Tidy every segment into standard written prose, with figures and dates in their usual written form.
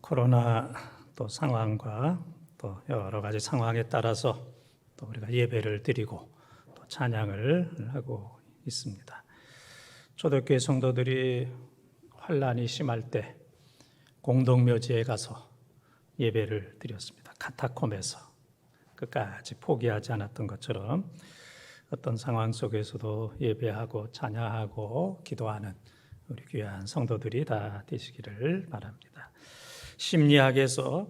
코로나 또 상황과 또 여러 가지 상황에 따라서 또 우리가 예배를 드리고 또 찬양을 하고 있습니다. 초대교회 성도들이 환란이 심할 때 공동묘지에 가서 예배를 드렸습니다. 카타콤에서 끝까지 포기하지 않았던 것처럼 어떤 상황 속에서도 예배하고 찬양하고 기도하는 우리 귀한 성도들이 다 되시기를 바랍니다. 심리학에서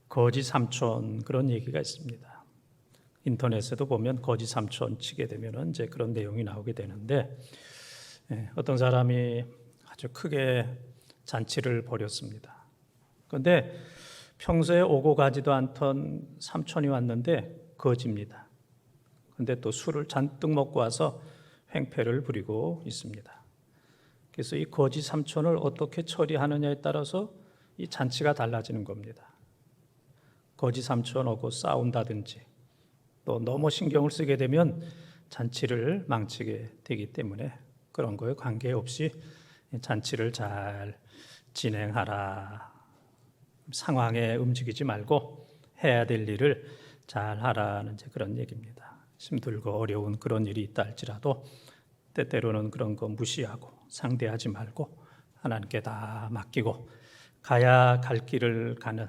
거지 삼촌 그런 얘기가 있습니다. 인터넷에도 보면 거지 삼촌 치게 되면 이제 그런 내용이 나오게 되는데, 어떤 사람이 아주 크게 잔치를 벌였습니다. 그런데 평소에 오고 가지도 않던 삼촌이 왔는데 거지입니다. 그런데 또 술을 잔뜩 먹고 와서 횡패를 부리고 있습니다. 그래서 이 거지 삼촌을 어떻게 처리하느냐에 따라서 이 잔치가 달라지는 겁니다. 거지 삼촌하고 싸운다든지 또 너무 신경을 쓰게 되면 잔치를 망치게 되기 때문에 그런 거에 관계없이 잔치를 잘 진행하라. 상황에 움직이지 말고 해야 될 일을 잘 하라는 그런 얘기입니다. 힘들고 어려운 그런 일이 있다 할지라도 때때로는 그런 거 무시하고 상대하지 말고 하나님께 다 맡기고 가야 갈 길을 가는,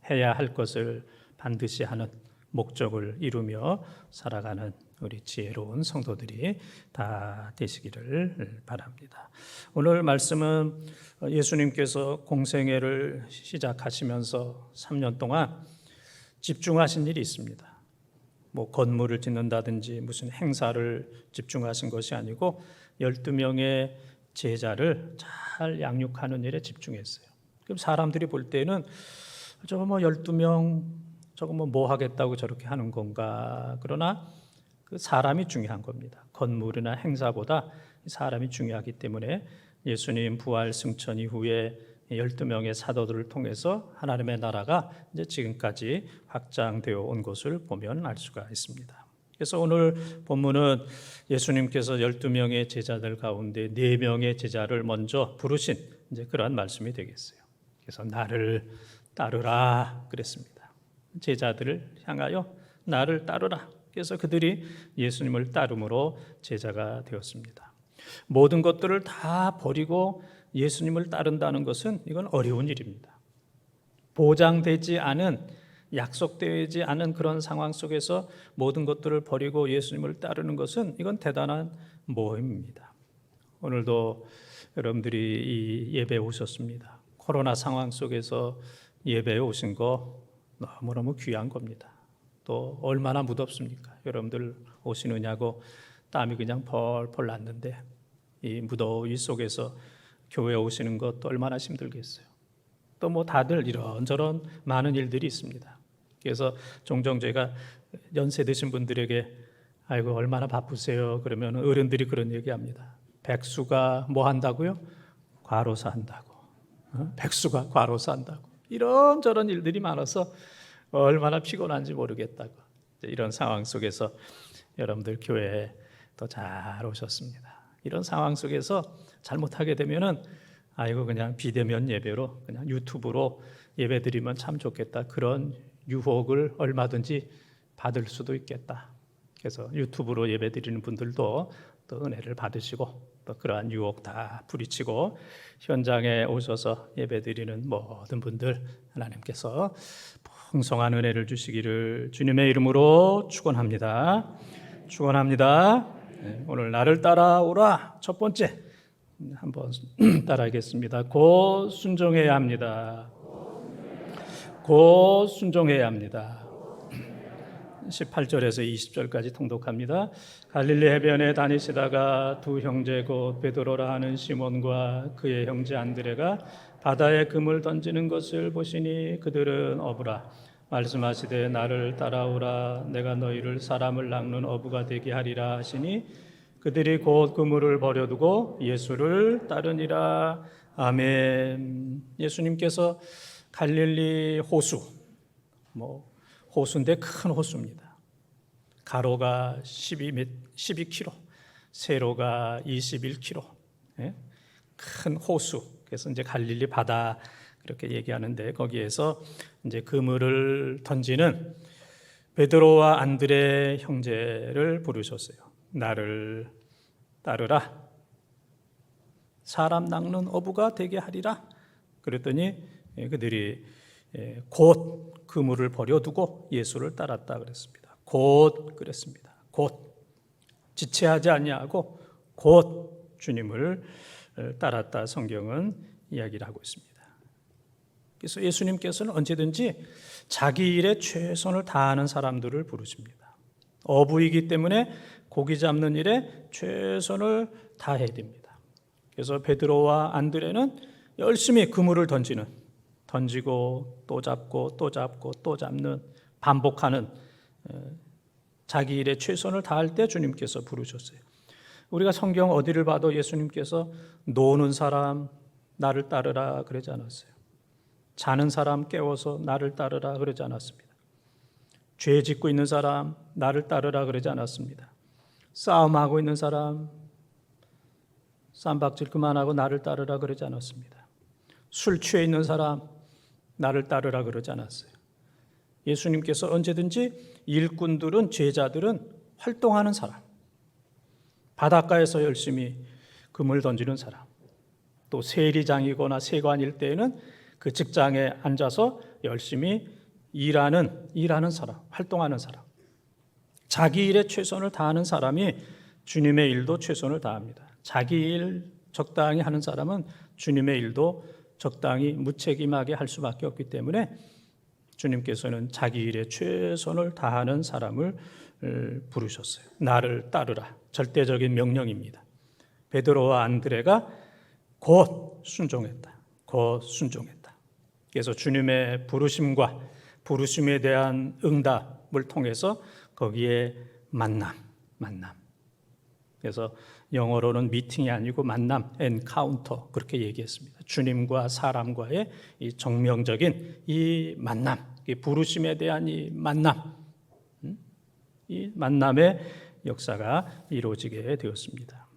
해야 할 것을 반드시 하는 목적을 이루며 살아가는 우리 지혜로운 성도들이 다 되시기를 바랍니다. 오늘 말씀은 예수님께서 공생애를 시작하시면서 3년 동안 집중하신 일이 있습니다. 뭐 건물을 짓는다든지 무슨 행사를 집중하신 것이 아니고 12명의 제자를 잘 양육하는 일에 집중했어요. 그럼 사람들이 볼 때는 저거 뭐 12명 저거 뭐 하겠다고 저렇게 하는 건가? 그러나 그 사람이 중요한 겁니다. 건물이나 행사보다 사람이 중요하기 때문에 예수님 부활 승천 이후에 12명의 사도들을 통해서 하나님의 나라가 이제 지금까지 확장되어 온 것을 보면 알 수가 있습니다. 그래서 오늘 본문은 예수님께서 12명의 제자들 가운데 4명의 제자를 먼저 부르신 이제 그러한 말씀이 되겠어요. 그래서 나를 따르라 그랬습니다. 제자들을 향하여 나를 따르라. 그래서 그들이 예수님을 따름으로 제자가 되었습니다. 모든 것들을 다 버리고 예수님을 따른다는 것은 이건 어려운 일입니다. 보장되지 않은, 약속되지 않은 그런 상황 속에서 모든 것들을 버리고 예수님을 따르는 것은 이건 대단한 모험입니다. 오늘도 여러분들이 이 예배에 오셨습니다. 코로나 상황 속에서 예배에 오신 거 너무너무 귀한 겁니다. 또 얼마나 무덥습니까? 여러분들 오시느냐고 땀이 그냥 펄펄 났는데 이 무더위 속에서 교회 오시는 것도 얼마나 힘들겠어요. 또 뭐 다들 이런저런 많은 일들이 있습니다. 그래서 종종 제가 연세 드신 분들에게 아이고 얼마나 바쁘세요? 그러면 어른들이 그런 얘기합니다. 백수가 뭐 한다고요? 과로사 한다고. 백수가 과로사 한다고. 이런저런 일들이 많아서 얼마나 피곤한지 모르겠다고. 이런 상황 속에서 여러분들 교회에 더 잘 오셨습니다. 이런 상황 속에서 잘못하게 되면은 아이고 그냥 비대면 예배로 그냥 유튜브로 예배 드리면 참 좋겠다. 그런 유혹을 얼마든지 받을 수도 있겠다. 그래서 유튜브로 예배 드리는 분들도 또 은혜를 받으시고 또 그러한 유혹 다 부리치고 현장에 오셔서 예배 드리는 모든 분들 하나님께서 풍성한 은혜를 주시기를 주님의 이름으로 축원합니다. 축원합니다. 오늘 나를 따라오라. 첫 번째 한번 따라하겠습니다. 곧 순종해야 합니다. 곧 순종해야 합니다. 18절에서 20절까지 통독합니다. 갈릴리 해변에 다니시다가 두 형제 곧 베드로라 하는 시몬과 그의 형제 안드레가 바다에 금을 던지는 것을 보시니 그들은 어부라. 말씀하시되 나를 따라오라. 내가 너희를 사람을 낚는 어부가 되게 하리라 하시니 그들이 곧 그물을 버려두고 예수를 따르니라. 아멘. 예수님께서 갈릴리 호수, 호수인데 큰 호수입니다. 가로가 12km, 세로가 21km. 큰 호수. 그래서 이제 갈릴리 바다 그렇게 얘기하는데 거기에서 이제 그물을 던지는 베드로와 안드레 형제를 부르셨어요. 나를 따르라. 사람 낚는 어부가 되게 하리라. 그랬더니 그들이 곧 그물을 버려두고 예수를 따랐다 그랬습니다. 곧 그랬습니다. 곧 지체하지 아니하고 곧 주님을 따랐다 성경은 이야기를 하고 있습니다. 그래서 예수님께서는 언제든지 자기 일에 최선을 다하는 사람들을 부르십니다. 어부이기 때문에 고기 잡는 일에 최선을 다해야 됩니다. 그래서 베드로와 안드레는 열심히 그물을 던지고 또 잡고 또 잡고 또 잡는 반복하는 자기 일에 최선을 다할 때 주님께서 부르셨어요. 우리가 성경 어디를 봐도 예수님께서 노는 사람 나를 따르라 그러지 않았어요. 자는 사람 깨워서 나를 따르라 그러지 않았습니다. 죄 짓고 있는 사람 나를 따르라 그러지 않았습니다. 싸움하고 있는 사람 쌈박질 그만하고 나를 따르라 그러지 않았습니다. 술 취해 있는 사람 나를 따르라 그러지 않았어요. 예수님께서 언제든지 일꾼들은 제자들은 활동하는 사람, 바닷가에서 열심히 그물 던지는 사람, 또 세리장이거나 세관일 때에는 그 직장에 앉아서 열심히 일하는 사람, 활동하는 사람, 자기 일에 최선을 다하는 사람이 주님의 일도 최선을 다합니다. 자기 일 적당히 하는 사람은 주님의 일도 적당히 무책임하게 할 수밖에 없기 때문에 주님께서는 자기 일에 최선을 다하는 사람을 부르셨어요. 나를 따르라. 절대적인 명령입니다. 베드로와 안드레가 곧 순종했다. 그래서 주님의 부르심과 부르심에 대한 응답을 통해서 거기에 만남. 그래서 영어로는 미팅이 아니고 만남, 엔카운터 그렇게 얘기했습니다. 주님과 사람과의 이 정명적인 이 만남, 이 부르심에 대한 이 만남, 이 만남의 역사가 이루어지게 되었습니다.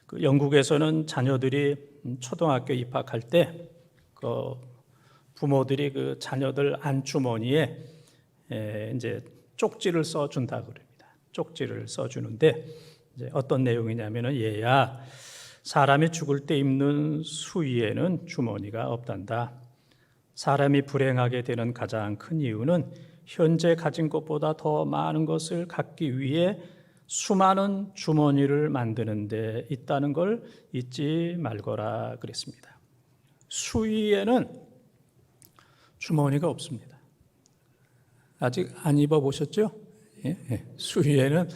그 영국에서는 자녀들이 초등학교 입학할 때 그 부모들이 그 자녀들 안주머니에 이제 쪽지를 써준다고 그럽니다. 쪽지를 써주는데 이제 어떤 내용이냐면은 얘야 사람이 죽을 때 입는 수의에는 주머니가 없단다. 사람이 불행하게 되는 가장 큰 이유는 현재 가진 것보다 더 많은 것을 갖기 위해 수많은 주머니를 만드는 데 있다는 걸 잊지 말거라 그랬습니다. 수의에는 주머니가 없습니다. 아직 안 입어보셨죠? 수의에는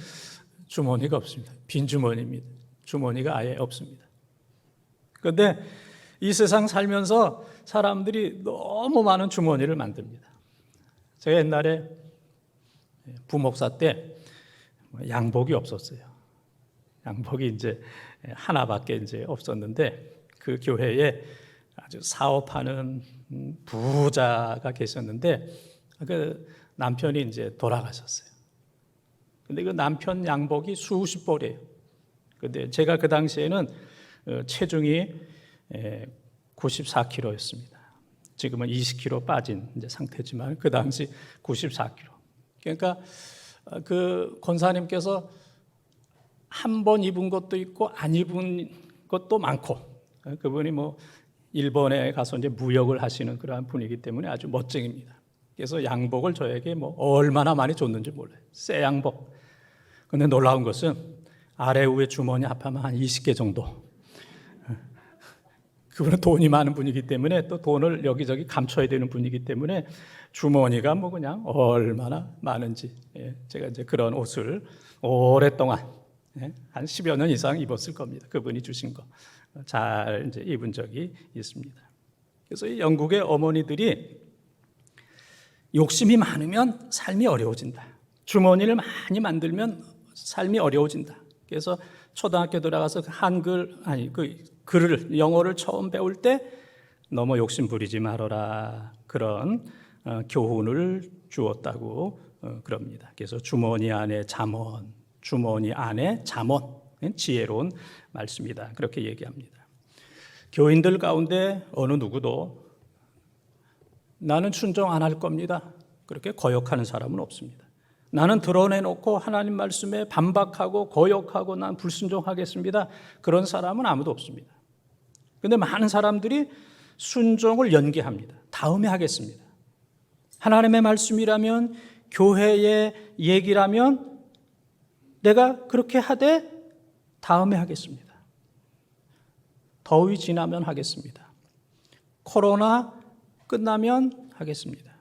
주머니가 없습니다. 빈 주머니입니다. 주머니가 아예 없습니다. 그런데 이 세상 살면서 사람들이 너무 많은 주머니를 만듭니다. 제가 옛날에 부목사 때 양복이 없었어요. 양복이 이제 하나밖에 이제 없었는데 그 교회에 아주 사업하는 부자가 계셨는데 그 남편이 이제 돌아가셨어요. 근데 그 남편 양복이 수십 벌이에요. 근데 제가 그 당시에는 체중이 94kg였습니다. 지금은 20kg 빠진 이제 상태지만 그 당시 94kg. 그러니까 그 권사님께서 한 번 입은 것도 있고 안 입은 것도 많고 그분이 뭐 일본에 가서 이제 무역을 하시는 그러한 분이기 때문에 아주 멋쟁입니다. 그래서 양복을 저에게 뭐 얼마나 많이 줬는지 몰라요. 새 양복. 근데 놀라운 것은 아래 위에 주머니 합하면 한 20개 정도. 그분은 돈이 많은 분이기 때문에 또 돈을 여기저기 감춰야 되는 분이기 때문에 주머니가 뭐 그냥 얼마나 많은지. 제가 이제 그런 옷을 오랫동안 한 10여 년 이상 입었을 겁니다. 그분이 주신 거. 잘 이제 입은 적이 있습니다. 그래서 이 영국의 어머니들이 욕심이 많으면 삶이 어려워진다. 주머니를 많이 만들면 삶이 어려워진다. 그래서 초등학교 들어가서 그 글을 영어를 처음 배울 때 너무 욕심 부리지 말아라 그런 교훈을 주었다고 그럽니다. 그래서 주머니 안에 잠언, 지혜로운 말씀이다. 그렇게 얘기합니다. 교인들 가운데 어느 누구도 나는 순종 안 할 겁니다. 그렇게 거역하는 사람은 없습니다. 나는 드러내놓고 하나님 말씀에 반박하고 거역하고 난 불순종하겠습니다. 그런 사람은 아무도 없습니다. 그런데 많은 사람들이 순종을 연기합니다. 다음에 하겠습니다. 하나님의 말씀이라면, 교회의 얘기라면 내가 그렇게 하되 다음에 하겠습니다. 더위 지나면 하겠습니다. 코로나 끝나면 하겠습니다.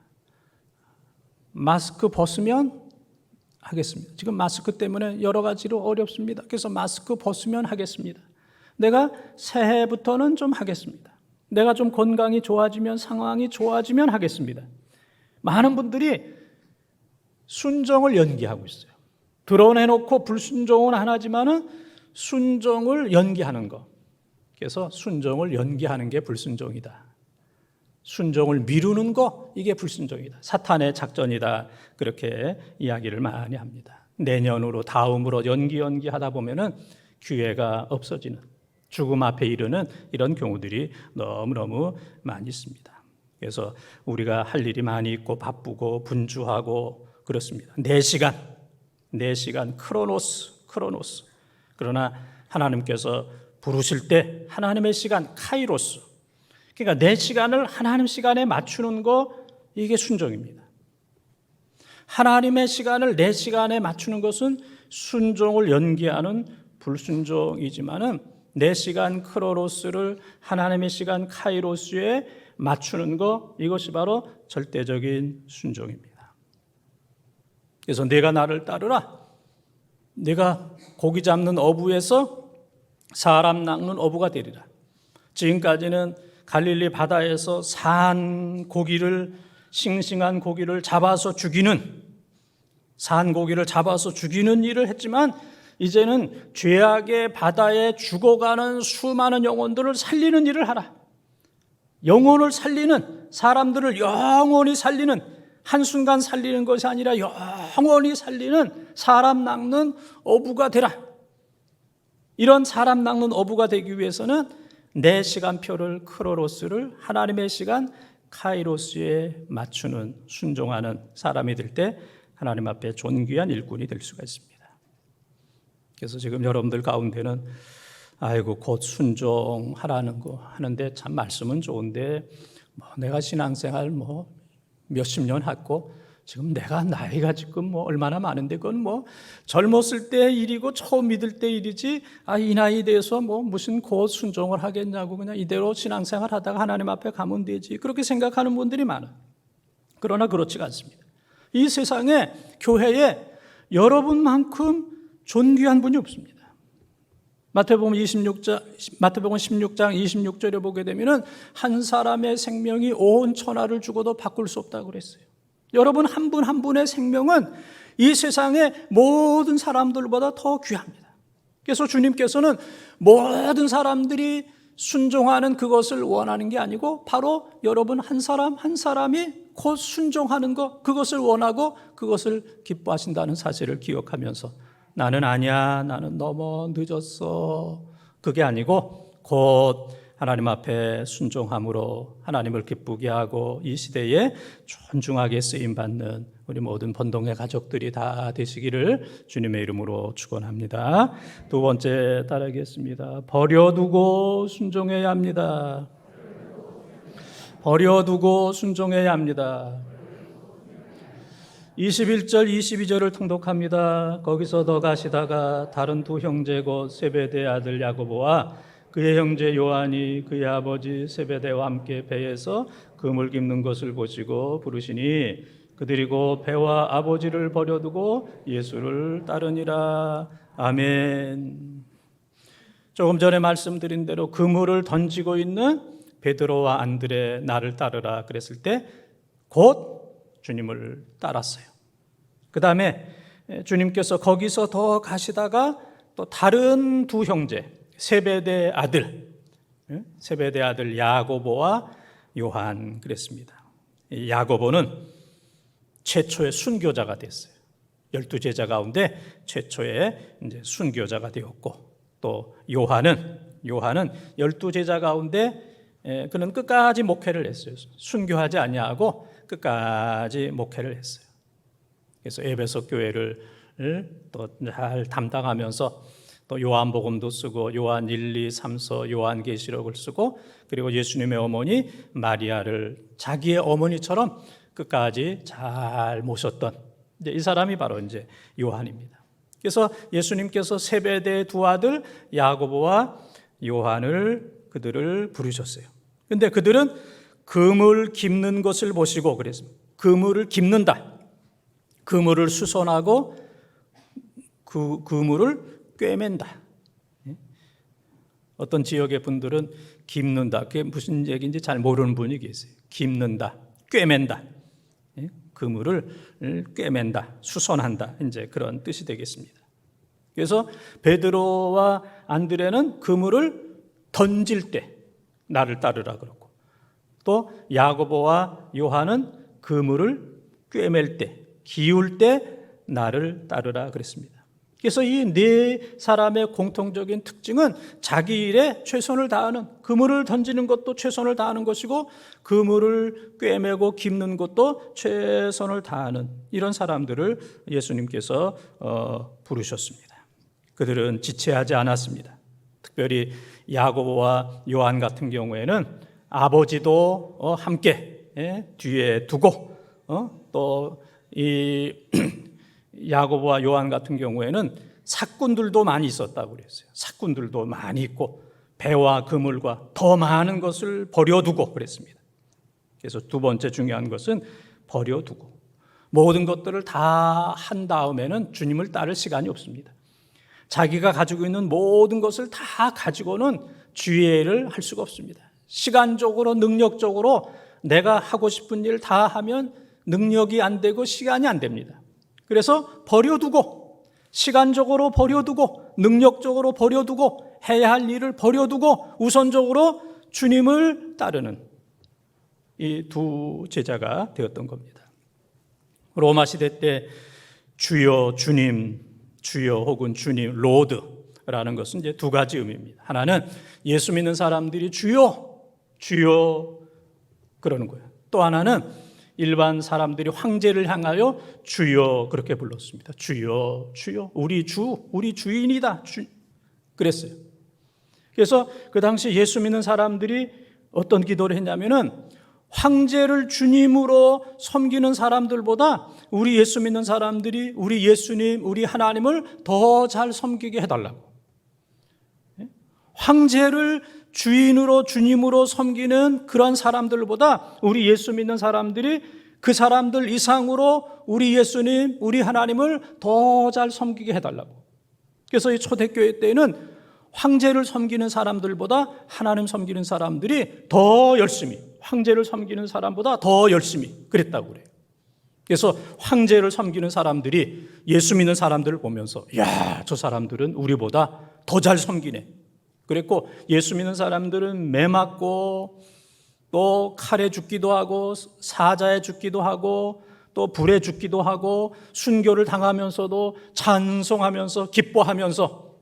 마스크 벗으면 하겠습니다. 지금 마스크 때문에 여러 가지로 어렵습니다. 그래서 마스크 벗으면 하겠습니다. 내가 새해부터는 좀 하겠습니다. 내가 좀 건강이 좋아지면, 상황이 좋아지면 하겠습니다. 많은 분들이 순종을 연기하고 있어요. 드러내놓고 불순종은 안 하지만은 순종을 연기하는 것. 그래서 순종을 연기하는 게 불순종이다. 순종을 미루는 거, 이게 불순종이다. 사탄의 작전이다. 그렇게 이야기를 많이 합니다. 내년으로, 다음으로 연기하다 보면은 기회가 없어지는, 죽음 앞에 이르는 이런 경우들이 너무너무 많이 있습니다. 그래서 우리가 할 일이 많이 있고 바쁘고 분주하고 그렇습니다. 4시간 크로노스. 그러나 하나님께서 부르실 때 하나님의 시간 카이로스. 그러니까 4시간을 하나님 시간에 맞추는 거, 이게 순종입니다. 하나님의 시간을 4시간에 맞추는 것은 순종을 연기하는 불순종이지만은 4시간 크로노스를 하나님의 시간 카이로스에 맞추는 거, 이것이 바로 절대적인 순종입니다. 그래서 내가 나를 따르라. 내가 고기 잡는 어부에서 사람 낚는 어부가 되리라. 지금까지는 갈릴리 바다에서 산 고기를, 싱싱한 고기를 잡아서 죽이는, 산 고기를 잡아서 죽이는 일을 했지만 이제는 죄악의 바다에 죽어가는 수많은 영혼들을 살리는 일을 하라. 영혼을 살리는, 사람들을 영원히 살리는, 한순간 살리는 것이 아니라 영원히 살리는 사람 낚는 어부가 되라. 이런 사람 낚는 어부가 되기 위해서는 내 시간표를, 크로노스를 하나님의 시간 카이로스에 맞추는, 순종하는 사람이 될 때 하나님 앞에 존귀한 일꾼이 될 수가 있습니다. 그래서 지금 여러분들 가운데는 아이고 곧 순종하라는 거 하는데 참 말씀은 좋은데 내가 신앙생활 몇십 년 했고 지금 내가 나이가 지금 얼마나 많은데 그건 젊었을 때 일이고 처음 믿을 때 일이지 이 나이 돼서 무슨 곧 순종을 하겠냐고 그냥 이대로 신앙생활 하다가 하나님 앞에 가면 되지, 그렇게 생각하는 분들이 많아요. 그러나 그렇지가 않습니다. 이 세상에, 교회에 여러분만큼 존귀한 분이 없습니다. 마태복음 16장 26절에 보게 되면은 한 사람의 생명이 온 천하를 주고도 바꿀 수 없다고 그랬어요. 여러분 한 분 한 분의 생명은 이 세상의 모든 사람들보다 더 귀합니다. 그래서 주님께서는 모든 사람들이 순종하는 그것을 원하는 게 아니고 바로 여러분 한 사람 한 사람이 곧 순종하는 것, 그것을 원하고 그것을 기뻐하신다는 사실을 기억하면서 나는 아니야, 나는 너무 늦었어, 그게 아니고 곧 하나님 앞에 순종함으로 하나님을 기쁘게 하고 이 시대에 존중하게 쓰임받는 우리 모든 번동의 가족들이 다 되시기를 주님의 이름으로 축원합니다. 두 번째 따르겠습니다. 버려두고 순종해야 합니다. 버려두고 순종해야 합니다. 21절 22절을 통독합니다. 거기서 더 가시다가 다른 두 형제 곧 세베대의 아들 야고보와 그의 형제 요한이 그의 아버지 세베대와 함께 배에서 그물 깁는 것을 보시고 부르시니 그들이 곧 배와 아버지를 버려두고 예수를 따르니라. 아멘. 조금 전에 말씀드린 대로 그물을 던지고 있는 베드로와 안드레 나를 따르라 그랬을 때 곧 주님을 따랐어요. 그 다음에 주님께서 거기서 더 가시다가 또 다른 두 형제 세베대 아들 야고보와 요한 그랬습니다. 야고보는 최초의 순교자가 됐어요. 12제자 가운데 최초의 이제 순교자가 되었고 또 요한은 12제자 가운데 그는 끝까지 목회를 했어요. 순교하지 아니하고 끝까지 목회를 했어요. 그래서 에베소 교회를 또 잘 담당하면서 또 요한복음도 쓰고 요한 1, 2, 3서 요한계시록을 쓰고 그리고 예수님의 어머니 마리아를 자기의 어머니처럼 끝까지 잘 모셨던 이 사람이 바로 이제 요한입니다. 그래서 예수님께서 세베대의 두 아들 야고보와 요한을 그들을 부르셨어요. 근데 그들은 그물 깁는 것을 보시고 그랬습니다. 그물을 깁는다. 그물을 수선하고 그 그물을 꿰맨다. 어떤 지역의 분들은 깁는다. 그게 무슨 얘기인지 잘 모르는 분이 계세요. 깁는다, 꿰맨다. 그물을 꿰맨다, 수선한다. 이제 그런 뜻이 되겠습니다. 그래서 베드로와 안드레는 그물을 던질 때 나를 따르라 그러고 또 야고보와 요한은 그물을 꿰맬 때, 기울 때 나를 따르라 그랬습니다. 그래서 이 네 사람의 공통적인 특징은 자기 일에 최선을 다하는, 그물을 던지는 것도 최선을 다하는 것이고 그물을 꿰매고 깁는 것도 최선을 다하는 이런 사람들을 예수님께서 부르셨습니다. 그들은 지체하지 않았습니다. 특별히 야고보와 요한 같은 경우에는 아버지도 함께 뒤에 두고 또 이 야고보와 요한 같은 경우에는 사꾼들도 많이 있었다고 그랬어요. 사꾼들도 많이 있고 배와 그물과 더 많은 것을 버려두고 그랬습니다. 그래서 두 번째 중요한 것은 버려두고 모든 것들을 다 한 다음에는 주님을 따를 시간이 없습니다. 자기가 가지고 있는 모든 것을 다 가지고는 주의 일을 할 수가 없습니다. 시간적으로 능력적으로 내가 하고 싶은 일 다 하면 능력이 안 되고 시간이 안 됩니다. 그래서 버려두고 시간적으로 버려두고 능력적으로 버려두고 해야 할 일을 버려두고 우선적으로 주님을 따르는 이 두 제자가 되었던 겁니다. 로마 시대 때 주여, 주님, 주여 혹은 주님, 로드라는 것은 이제 두 가지 의미입니다. 하나는 예수 믿는 사람들이 주여, 주여 그러는 거예요. 또 하나는 일반 사람들이 황제를 향하여 주여 그렇게 불렀습니다. 주여, 주여, 우리 주, 우리 주인이다. 그랬어요. 그래서 그 당시 예수 믿는 사람들이 어떤 기도를 했냐면은 황제를 주님으로 섬기는 사람들보다 우리 예수 믿는 사람들이 우리 예수님, 우리 하나님을 더 잘 섬기게 해달라고. 황제를 주인으로 주님으로 섬기는 그런 사람들보다 우리 예수 믿는 사람들이 그 사람들 이상으로 우리 예수님, 우리 하나님을 더 잘 섬기게 해달라고. 그래서 이 초대교회 때에는 황제를 섬기는 사람들보다 하나님 섬기는 사람들이 더 열심히, 황제를 섬기는 사람보다 더 열심히 그랬다고 그래요. 그래서 황제를 섬기는 사람들이 예수 믿는 사람들을 보면서 야, 저 사람들은 우리보다 더 잘 섬기네. 그랬고 예수 믿는 사람들은 매 맞고 또 칼에 죽기도 하고 사자에 죽기도 하고 또 불에 죽기도 하고 순교를 당하면서도 찬송하면서 기뻐하면서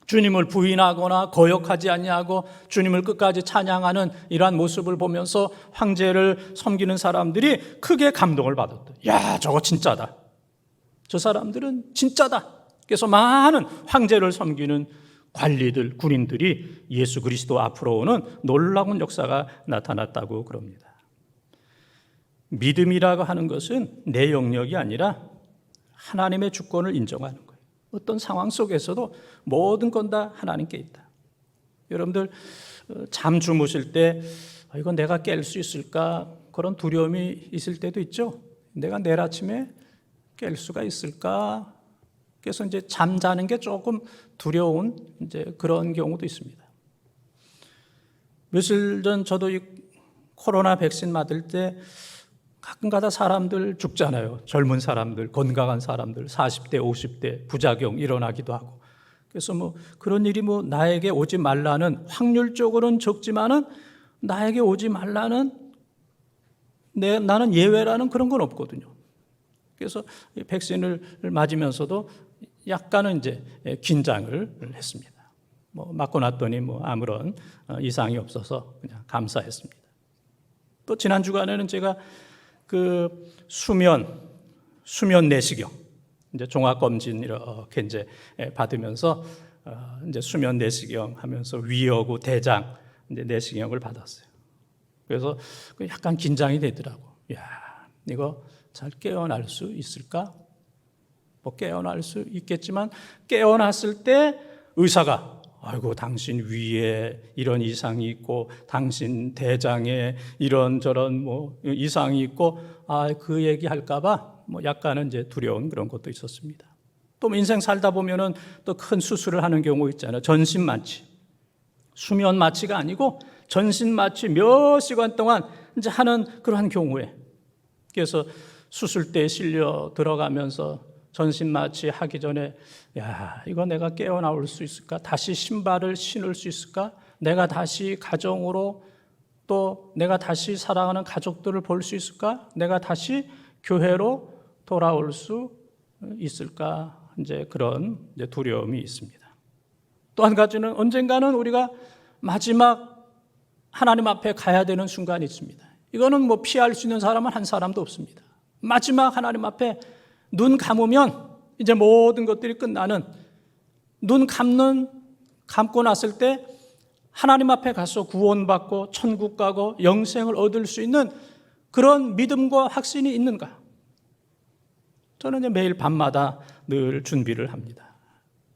주님을 부인하거나 거역하지 아니하고 주님을 끝까지 찬양하는 이러한 모습을 보면서 황제를 섬기는 사람들이 크게 감동을 받았다. 야, 저거 진짜다. 저 사람들은 진짜다. 그래서 많은 황제를 섬기는 관리들, 군인들이 예수 그리스도 앞으로 오는 놀라운 역사가 나타났다고 그럽니다. 믿음이라고 하는 것은 내 영역이 아니라 하나님의 주권을 인정하는 거예요. 어떤 상황 속에서도 모든 건 다 하나님께 있다. 여러분들 잠 주무실 때 이건 내가 깰 수 있을까? 그런 두려움이 있을 때도 있죠. 내가 내일 아침에 깰 수가 있을까? 그래서 이제 잠자는 게 조금 두려운 이제 그런 경우도 있습니다. 며칠 전 저도 이 코로나 백신 맞을 때 가끔가다 사람들 죽잖아요. 젊은 사람들, 건강한 사람들, 40대, 50대 부작용 일어나기도 하고. 그래서 뭐 그런 일이 뭐 나에게 오지 말라는 확률적으로는 적지만은 나에게 오지 말라는 나는 예외라는 그런 건 없거든요. 그래서 백신을 맞으면서도 약간은 이제 긴장을 했습니다. 맞고 났더니 아무런 이상이 없어서 그냥 감사했습니다. 또 지난 주간에는 제가 그 수면 내시경 이제 종합 검진 이렇게 이제 받으면서 이제 수면 내시경 하면서 위하고 대장 이제 내시경을 받았어요. 그래서 약간 긴장이 되더라고. 야, 이거 잘 깨어날 수 있을까? 깨어날 수 있겠지만 깨어났을 때 의사가 아이고 당신 위에 이런 이상이 있고 당신 대장에 이런저런 이상이 있고 그 얘기 할까봐 약간은 이제 두려운 그런 것도 있었습니다. 또 인생 살다 보면은 또 큰 수술을 하는 경우 있잖아요. 전신 마취, 수면 마취가 아니고 전신 마취 몇 시간 동안 이제 하는 그러한 경우에 그래서 수술대에 실려 들어가면서 전신 마취 하기 전에 야, 이거 내가 깨어나올 수 있을까? 다시 신발을 신을 수 있을까? 내가 다시 가정으로 또 내가 다시 사랑하는 가족들을 볼 수 있을까? 내가 다시 교회로 돌아올 수 있을까? 이제 그런 이제 두려움이 있습니다. 또 한 가지는 언젠가는 우리가 마지막 하나님 앞에 가야 되는 순간이 있습니다. 이거는 피할 수 있는 사람은 한 사람도 없습니다. 마지막 하나님 앞에 눈 감으면 이제 모든 것들이 끝나는 눈 감고 났을 때 하나님 앞에 가서 구원받고 천국 가고 영생을 얻을 수 있는 그런 믿음과 확신이 있는가? 저는 이제 매일 밤마다 늘 준비를 합니다.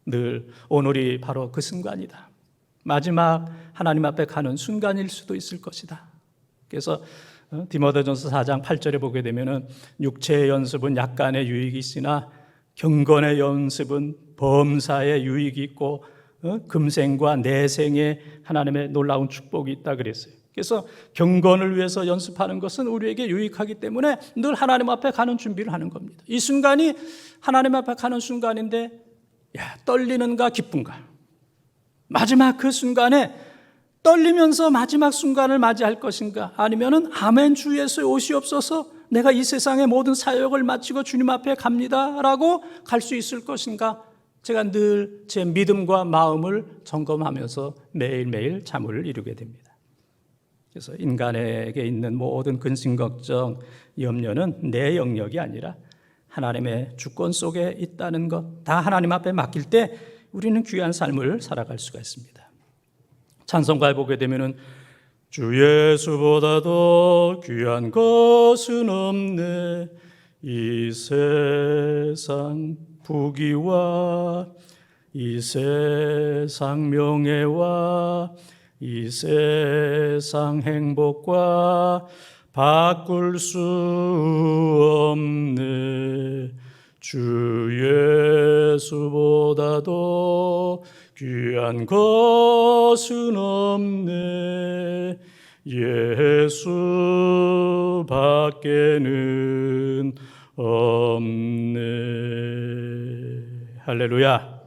늘 오늘이 바로 그 순간이다. 마지막 하나님 앞에 가는 순간일 수도 있을 것이다. 그래서 디모데전서 4장 8절에 보게 되면은 육체의 연습은 약간의 유익이 있으나 경건의 연습은 범사의 유익이 있고 금생과 내생에 하나님의 놀라운 축복이 있다 그랬어요. 그래서 경건을 위해서 연습하는 것은 우리에게 유익하기 때문에 늘 하나님 앞에 가는 준비를 하는 겁니다. 이 순간이 하나님 앞에 가는 순간인데 떨리는가 기쁜가? 마지막 그 순간에 떨리면서 마지막 순간을 맞이할 것인가? 아니면은 아멘 주 예수 오시옵소서 내가 이 세상의 모든 사역을 마치고 주님 앞에 갑니다라고 갈 수 있을 것인가? 제가 늘 제 믿음과 마음을 점검하면서 매일매일 잠을 이루게 됩니다. 그래서 인간에게 있는 모든 근심 걱정, 염려는 내 영역이 아니라 하나님의 주권 속에 있다는 것, 다 하나님 앞에 맡길 때 우리는 귀한 삶을 살아갈 수가 있습니다. 찬송가에 보게 되면은 주 예수보다도 귀한 것은 없네. 이 세상 부귀와 이 세상 명예와 이 세상 행복과 바꿀 수 없네. 주 예수보다도 귀한 것은 없네. 예수 밖에는 없네. 할렐루야.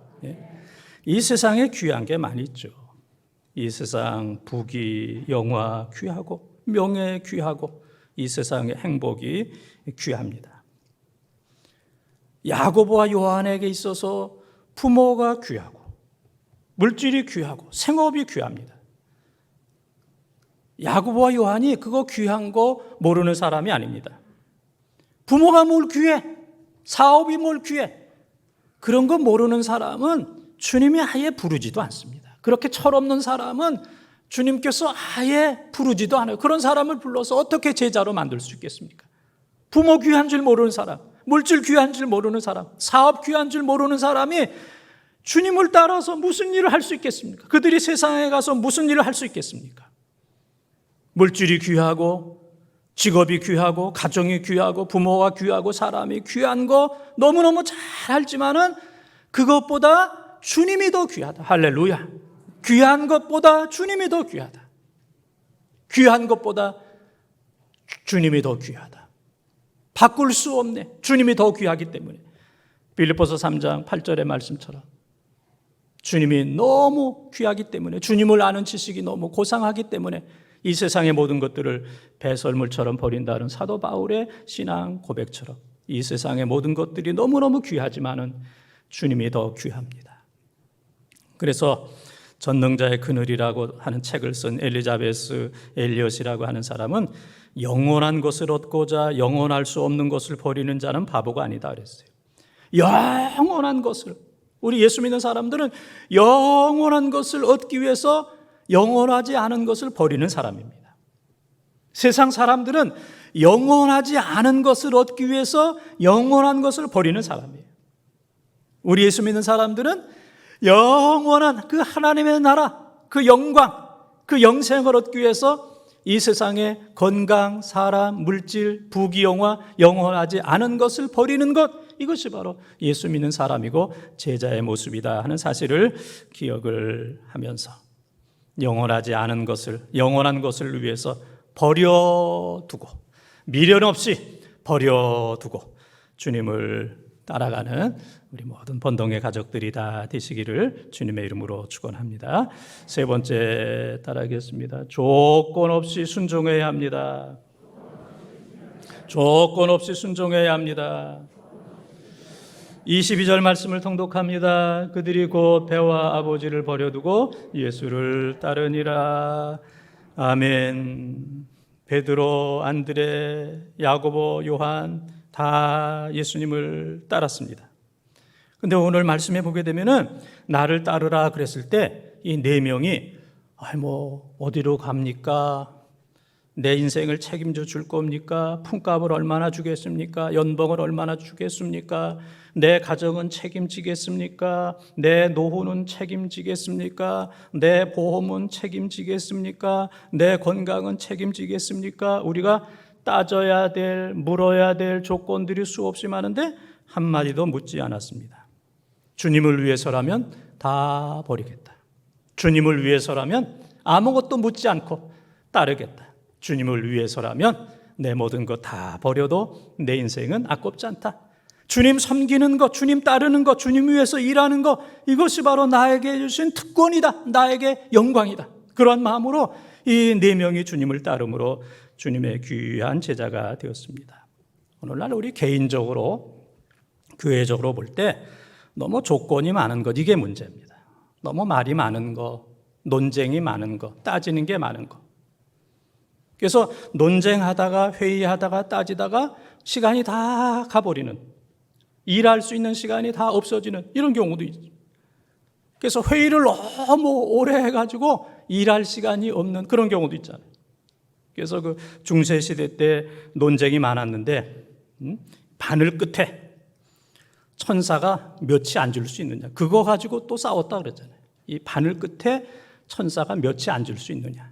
이 세상에 귀한 게 많이 있죠. 이 세상 부귀, 영화 귀하고 명예 귀하고 이 세상의 행복이 귀합니다. 야고보와 요한에게 있어서 부모가 귀하고 물질이 귀하고 생업이 귀합니다. 야고보와 요한이 그거 귀한 거 모르는 사람이 아닙니다. 부모가 뭘 귀해? 사업이 뭘 귀해? 그런 거 모르는 사람은 주님이 아예 부르지도 않습니다. 그렇게 철없는 사람은 주님께서 아예 부르지도 않아요. 그런 사람을 불러서 어떻게 제자로 만들 수 있겠습니까? 부모 귀한 줄 모르는 사람, 물질 귀한 줄 모르는 사람, 사업 귀한 줄 모르는 사람이 주님을 따라서 무슨 일을 할 수 있겠습니까? 그들이 세상에 가서 무슨 일을 할 수 있겠습니까? 물질이 귀하고 직업이 귀하고 가정이 귀하고 부모가 귀하고 사람이 귀한 거 너무너무 잘 알지만은 그것보다 주님이 더 귀하다. 할렐루야. 귀한 것보다 주님이 더 귀하다. 귀한 것보다 주님이 더 귀하다. 바꿀 수 없네. 주님이 더 귀하기 때문에. 빌립보서 3장 8절의 말씀처럼 주님이 너무 귀하기 때문에, 주님을 아는 지식이 너무 고상하기 때문에 이 세상의 모든 것들을 배설물처럼 버린다는 사도 바울의 신앙 고백처럼 이 세상의 모든 것들이 너무너무 귀하지만은 주님이 더 귀합니다. 그래서 전능자의 그늘이라고 하는 책을 쓴 엘리자베스 엘리엇이라고 하는 사람은 영원한 것을 얻고자 영원할 수 없는 것을 버리는 자는 바보가 아니다 그랬어요. 영원한 것을, 우리 예수 믿는 사람들은 영원한 것을 얻기 위해서 영원하지 않은 것을 버리는 사람입니다. 세상 사람들은 영원하지 않은 것을 얻기 위해서 영원한 것을 버리는 사람이에요. 우리 예수 믿는 사람들은 영원한 그 하나님의 나라, 그 영광, 그 영생을 얻기 위해서 이 세상의 건강, 사람, 물질, 부귀영화, 영원하지 않은 것을 버리는 것, 이것이 바로 예수 믿는 사람이고 제자의 모습이다 하는 사실을 기억을 하면서 영원하지 않은 것을, 영원한 것을 위해서 버려두고, 미련 없이 버려두고 주님을 따라가는 우리 모든 번동의 가족들이 다 되시기를 주님의 이름으로 축원합니다. 세 번째 따라하겠습니다. 조건 없이 순종해야 합니다. 조건 없이 순종해야 합니다. 22절 말씀을 통독합니다. 그들이 곧 배와 아버지를 버려두고 예수를 따르니라. 아멘. 베드로, 안드레, 야고보, 요한 다 예수님을 따랐습니다. 근데 오늘 말씀해 보게 되면은 나를 따르라 그랬을 때 이 네 명이 어디로 갑니까? 내 인생을 책임져 줄 겁니까? 품값을 얼마나 주겠습니까? 연봉을 얼마나 주겠습니까? 내 가정은 책임지겠습니까? 내 노후는 책임지겠습니까? 내 보험은 책임지겠습니까? 내 건강은 책임지겠습니까? 우리가 따져야 될, 물어야 될 조건들이 수없이 많은데 한마디도 묻지 않았습니다. 주님을 위해서라면 다 버리겠다. 주님을 위해서라면 아무것도 묻지 않고 따르겠다. 주님을 위해서라면 내 모든 것 다 버려도 내 인생은 아깝지 않다. 주님 섬기는 것, 주님 따르는 것, 주님 위해서 일하는 것, 이것이 바로 나에게 주신 특권이다. 나에게 영광이다. 그런 마음으로 이 네 명이 주님을 따름으로 주님의 귀한 제자가 되었습니다. 오늘날 우리 개인적으로, 교회적으로 볼 때 너무 조건이 많은 것, 이게 문제입니다. 너무 말이 많은 거, 논쟁이 많은 거, 따지는 게 많은 거. 그래서 논쟁하다가 회의하다가 따지다가 시간이 다 가버리는, 일할 수 있는 시간이 다 없어지는 이런 경우도 있죠. 그래서 회의를 너무 오래 해가지고 일할 시간이 없는 그런 경우도 있잖아요. 그래서 그 중세시대 때 논쟁이 많았는데 바늘 끝에 천사가 몇이 앉을 수 있느냐, 그거 가지고 또 싸웠다 그랬잖아요. 이 바늘 끝에 천사가 몇이 앉을 수 있느냐,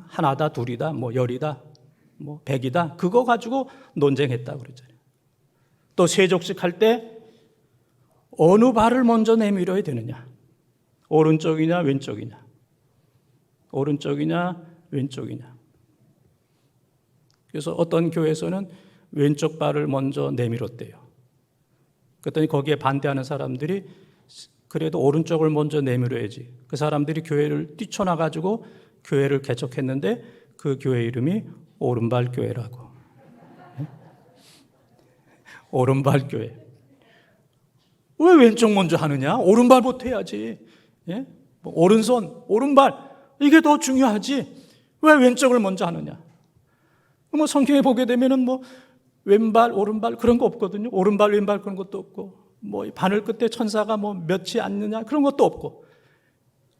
하나다, 둘이다, 열이다, 100이다, 그거 가지고 논쟁했다 그랬잖아요. 또 세족식 할 때 어느 발을 먼저 내밀어야 되느냐, 오른쪽이냐 왼쪽이냐, 오른쪽이냐 왼쪽이냐. 그래서 어떤 교회에서는 왼쪽 발을 먼저 내밀었대요. 그랬더니 거기에 반대하는 사람들이 그래도 오른쪽을 먼저 내밀어야지. 그 사람들이 교회를 뛰쳐나가지고 교회를 개척했는데 그 교회 이름이 오른발 교회라고. 오른발 교회. 왜 왼쪽 먼저 하느냐? 오른발부터 해야지. 예? 오른손, 오른발, 이게 더 중요하지. 왜 왼쪽을 먼저 하느냐? 성경에 보게 되면은 왼발, 오른발 그런 거 없거든요. 오른발, 왼발 그런 것도 없고, 바늘 끝에 천사가 몇이 앉느냐 그런 것도 없고.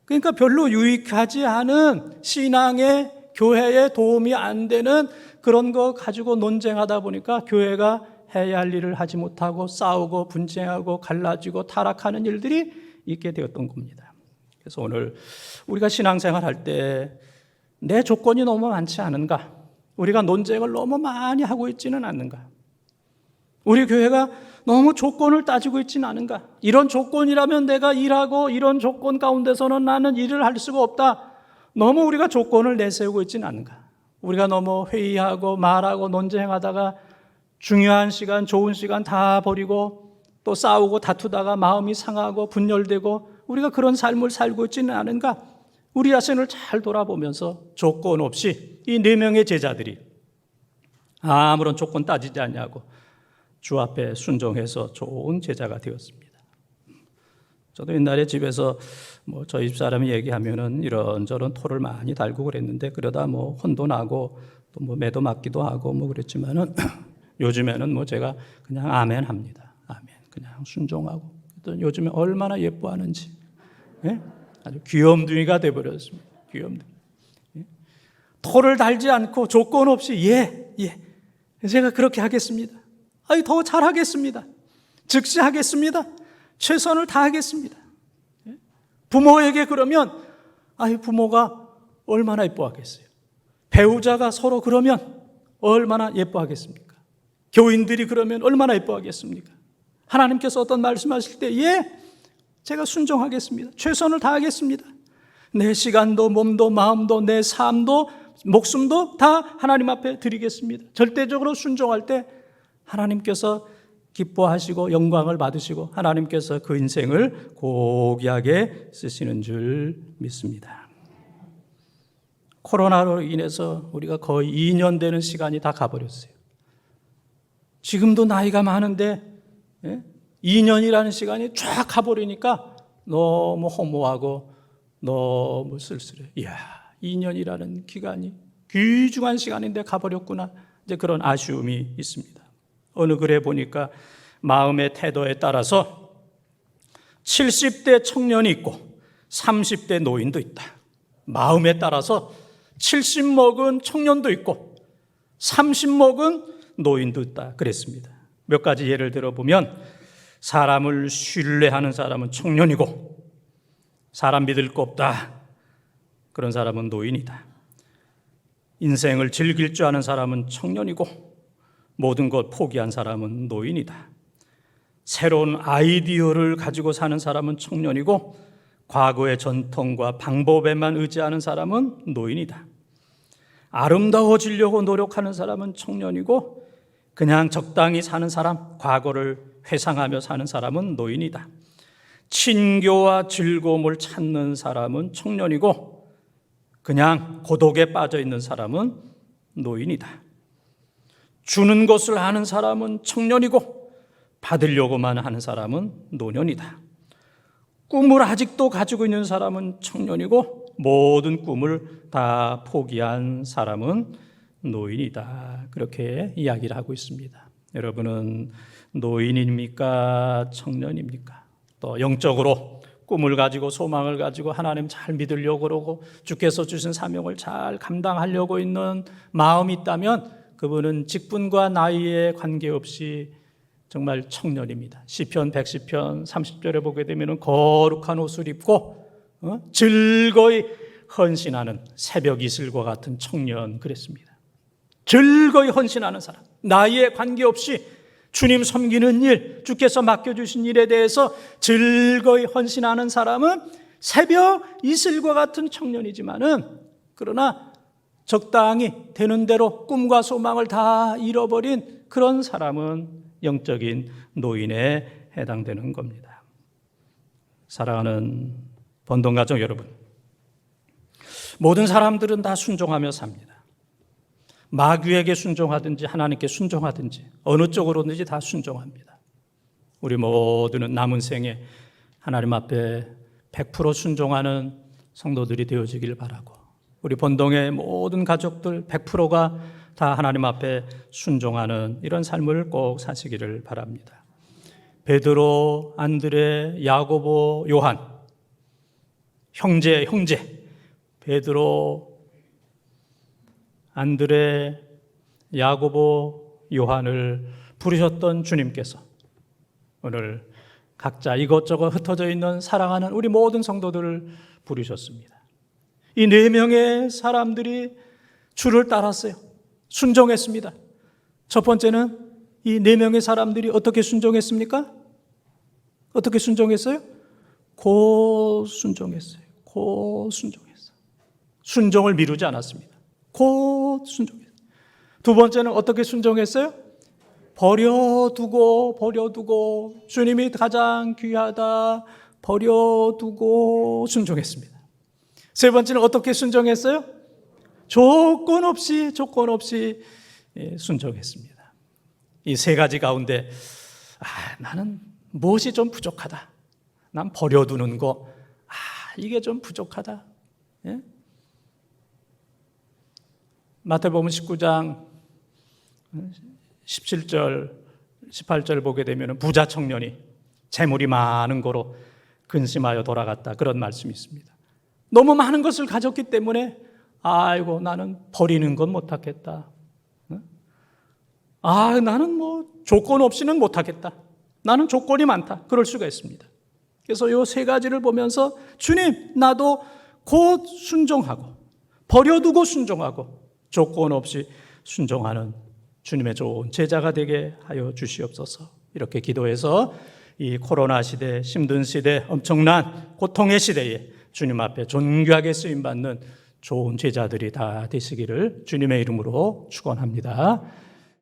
그러니까 별로 유익하지 않은 신앙의, 교회에 도움이 안 되는 그런 거 가지고 논쟁하다 보니까 교회가 해야 할 일을 하지 못하고 싸우고 분쟁하고 갈라지고 타락하는 일들이 있게 되었던 겁니다. 그래서 오늘 우리가 신앙생활 할 때 내 조건이 너무 많지 않은가? 우리가 논쟁을 너무 많이 하고 있지는 않는가? 우리 교회가 너무 조건을 따지고 있지는 않은가? 이런 조건이라면 내가 일하고 이런 조건 가운데서는 나는 일을 할 수가 없다. 너무 우리가 조건을 내세우고 있지는 않은가? 우리가 너무 회의하고 말하고 논쟁하다가 중요한 시간, 좋은 시간 다 버리고 또 싸우고 다투다가 마음이 상하고 분열되고 우리가 그런 삶을 살고 있지는 않은가? 우리 자신을 잘 돌아보면서 조건 없이 이 네 명의 제자들이 아무런 조건 따지지 않냐고 주 앞에 순종해서 좋은 제자가 되었습니다. 저도 옛날에 집에서 저희 집사람이 얘기하면은 이런저런 토를 많이 달고 그랬는데, 그러다 혼도 나고 또 매도 맞기도 하고 그랬지만은 요즘에는 제가 그냥 아멘 합니다. 아멘. 그냥 순종하고. 또 요즘에 얼마나 예뻐하는지. 예? 아주 귀염둥이가 돼버렸습니다. 귀염둥이. 예? 토를 달지 않고 조건 없이 예, 제가 그렇게 하겠습니다. 더 잘하겠습니다. 즉시 하겠습니다. 최선을 다하겠습니다. 예? 부모에게 그러면 부모가 얼마나 예뻐하겠어요. 배우자가 서로 그러면 얼마나 예뻐하겠습니까? 교인들이 그러면 얼마나 예뻐하겠습니까? 하나님께서 어떤 말씀하실 때 제가 순종하겠습니다. 최선을 다하겠습니다. 내 시간도 몸도 마음도 내 삶도 목숨도 다 하나님 앞에 드리겠습니다. 절대적으로 순종할 때 하나님께서 기뻐하시고 영광을 받으시고 하나님께서 그 인생을 고귀하게 쓰시는 줄 믿습니다. 코로나로 인해서 우리가 거의 2년 되는 시간이 다 가버렸어요. 지금도 나이가 많은데 2년이라는 시간이 쫙 가버리니까 너무 허무하고 너무 쓸쓸해요. 2년이라는 기간이 귀중한 시간인데 가버렸구나. 이제 그런 아쉬움이 있습니다. 어느 글에 보니까 마음의 태도에 따라서 70대 청년이 있고 30대 노인도 있다. 마음에 따라서 70 먹은 청년도 있고 30 먹은 노인도 있다 그랬습니다. 몇 가지 예를 들어보면 사람을 신뢰하는 사람은 청년이고 사람 믿을 거 없다. 그런 사람은 노인이다. 인생을 즐길 줄 아는 사람은 청년이고 모든 것 포기한 사람은 노인이다. 새로운 아이디어를 가지고 사는 사람은 청년이고 과거의 전통과 방법에만 의지하는 사람은 노인이다. 아름다워지려고 노력하는 사람은 청년이고 그냥 적당히 사는 사람, 과거를 회상하며 사는 사람은 노인이다. 친교와 즐거움을 찾는 사람은 청년이고 그냥 고독에 빠져 있는 사람은 노인이다. 주는 것을 아는 사람은 청년이고 받으려고만 하는 사람은 노년이다. 꿈을 아직도 가지고 있는 사람은 청년이고 모든 꿈을 다 포기한 사람은 노인이다. 그렇게 이야기를 하고 있습니다. 여러분은 노인입니까? 청년입니까? 또 영적으로 꿈을 가지고 소망을 가지고 하나님 잘 믿으려고 그러고 주께서 주신 사명을 잘 감당하려고 있는 마음이 있다면 그분은 직분과 나이에 관계없이 정말 청년입니다. 시편 110편 30절에 보게 되면 거룩한 옷을 입고 즐거이 헌신하는 새벽 이슬과 같은 청년 그랬습니다. 즐거이 헌신하는 사람, 나이에 관계없이 주님 섬기는 일, 주께서 맡겨주신 일에 대해서 즐거이 헌신하는 사람은 새벽 이슬과 같은 청년이지만은 그러나 적당히 되는 대로 꿈과 소망을 다 잃어버린 그런 사람은 영적인 노인에 해당되는 겁니다. 사랑하는 번동가족 여러분, 모든 사람들은 다 순종하며 삽니다. 마귀에게 순종하든지 하나님께 순종하든지 어느 쪽으로든지 다 순종합니다. 우리 모두는 남은 생에 하나님 앞에 100% 순종하는 성도들이 되어지길 바라고 우리 본동의 모든 가족들 100%가 다 하나님 앞에 순종하는 이런 삶을 꼭 사시기를 바랍니다. 베드로, 안드레, 야고보, 요한 형제 베드로, 안드레, 야고보, 요한을 부르셨던 주님께서 오늘 각자 이것저것 흩어져 있는 사랑하는 우리 모든 성도들을 부르셨습니다. 이 4명의 사람들이 주를 따랐어요. 순종했습니다. 첫 번째는 이 4명의 사람들이 어떻게 순종했습니까? 어떻게 순종했어요? 곧 순종했어요. 곧 순종했어요. 순종을 미루지 않았습니다. 곧 순종했어요. 두 번째는 어떻게 순종했어요? 버려두고 주님이 가장 귀하다 버려두고 순종했습니다. 세 번째는 어떻게 순종했어요? 조건 없이 순종했습니다. 이 세 가지 가운데 나는 무엇이 좀 부족하다. 난 버려두는 거, 이게 좀 부족하다. 예? 마태복음 19장 17절, 18절 보게 되면 부자 청년이 재물이 많은 거로 근심하여 돌아갔다. 그런 말씀이 있습니다. 너무 많은 것을 가졌기 때문에 아이고 나는 버리는 건 못하겠다. 나는 뭐 조건 없이는 못하겠다. 나는 조건이 많다. 그럴 수가 있습니다. 그래서 이 세 가지를 보면서 주님, 나도 곧 순종하고 버려두고 순종하고 조건 없이 순종하는 주님의 좋은 제자가 되게 하여 주시옵소서. 이렇게 기도해서 이 코로나 시대, 힘든 시대, 엄청난 고통의 시대에 주님 앞에 존귀하게 쓰임받는 좋은 제자들이 다 되시기를 주님의 이름으로 축원합니다.